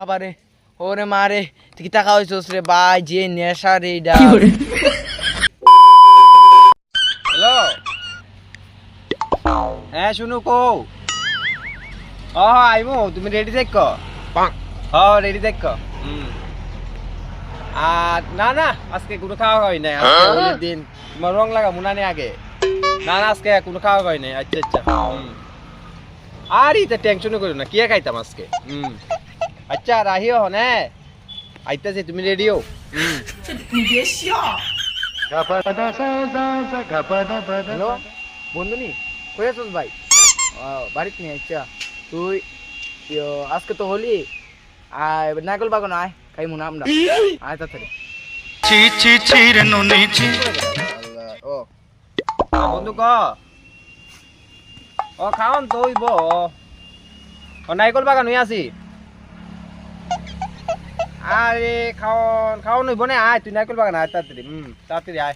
আবারে ওরে মারে তুই কি টাকা হইছস রে ভাই যে নেশা রে এটা হ্যালো হ্যাঁ শুনু কো আইমু তুমি রেডি থাক রেডি থাক আর না না আজকে কোনো খাওয়া হয় নাই আজকে হোলির দিন তোমার রং লাগা মুনানে আগে না না আজকে কোনো খাওয়া হয় নাই আচ্ছা আচ্ছা আর ইতে টেনশন করো না কি খাইতাম আজকে আচ্ছা রাহিও হনে আইতাছে তুমি রেডি হও হ্যালো বন্ধুনি কই আছস ভাই বাড়িতে নি আচ্ছা তুই আজকে তো হোলি আয় নাগল বাগান আয় খাই মুনা আমরা আয় তাড়াতাড়ি ছি ছি ছি রে নুনি ছি ও বন্ধু ক ও খাওন তো হইব ও নাইকল বাগান হই আছি আরে খাওন হইব না আয় তুই নাইকল বাগান আয় তাড়াতাড়ি তাড়াতাড়ি আয়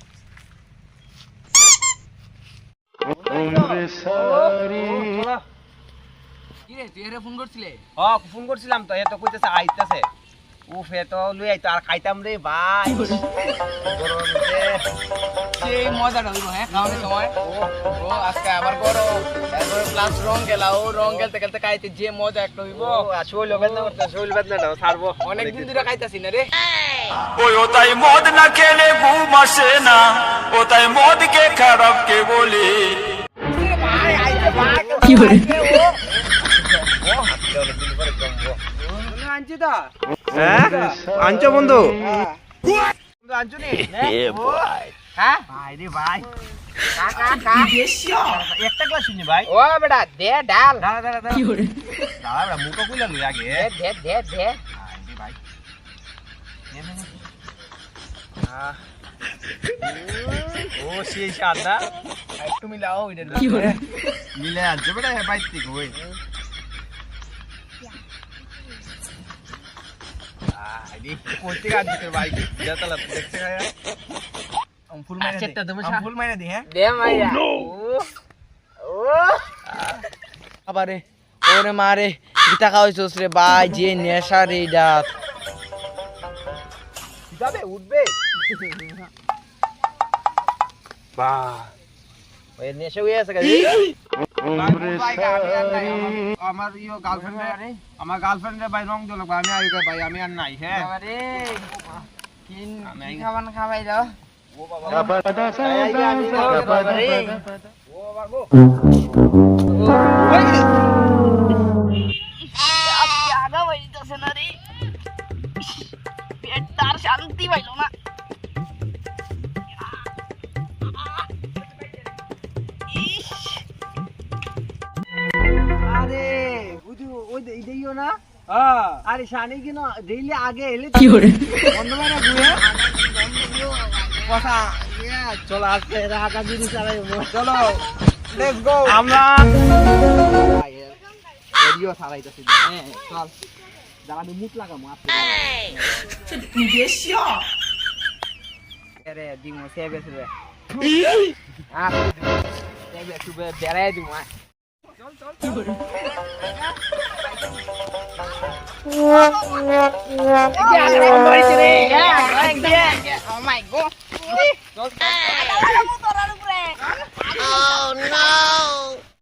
কি রে তুই এরে ফোন করছিলে ফোন করছিলাম তো এ তো কইতেছে আইতাছে উফ এ তো লই আইতো আর খাইতাম রে ভাই গরম রে সেই মজাটা হইব হ্যাঁ খাওয়ানোর সময় ও আজকে আবার গরম তারপরে প্লাস রং গেলাও রং খেলতে খেলতে খাইতে যে মজা একটা হইব শৈল বেদনা করতে শৈল বেদনাটাও ছাড়বো অনেকদিন ধরে খাইতাছি না রে ওই ও তাই মদ না খেলে ঘুম আসে না ও তাই মদকে খারাপ কে বলে কি করে আনছি তো হ্যাঁ আনছো বন্ধু বন্ধু আনছো নি হ্যাঁ ভাই রে ভাই একটা গ্লাস শুনি ভাই ও বেটা দে ডাল দাঁড়া দাঁড়া দাঁড়া দাঁড়া মুখ খুলে লই আগে দে দে দে ভাই ও সেই সাদা একটু মিলাও এটা কি করে মিলে আনছো বেটা বাইতে কই আইডি কোটি কাজ দিতে ভাই জাতালা দেখতে গায়া ফুল মাইরা দে ফুল মাইরা দি হ্যাঁ দে মাইরা ও আবারে ওরে মারে তুই টাকা হইছস রে ভাই যে নেশা রে এটা যাবে উঠবে বাহ ওই নেশা হয়ে আছে গাজি আমার ইও গার্লফ্রেন্ড আমার গার্লফ্রেন্ড রে ভাই রং দিল আমি আই ভাই আমি আর নাই হ্যাঁ আরে কিন খাবার খাওয়াই দাও ও বাবা ও বাবা আগা বাড়িতেছে না রে পেটটার শান্তি পাইল না আরে বুঝু ওই দেইও না আরে শানি কি না ডেইলি আগে এলে কি করে বন্ধ মানে গুয়ে কথা চলো আজকে রাগা জিনিস চালাই চলো লেটস গো আমরা এরিও চালাইতাছি হ্যাঁ চল জানি মুখ লাগামু আপনি আরে দিমো সেবে সেবে সেবে সুবে বেড়াই দিমু চল চল Oh my god. চল Oh no.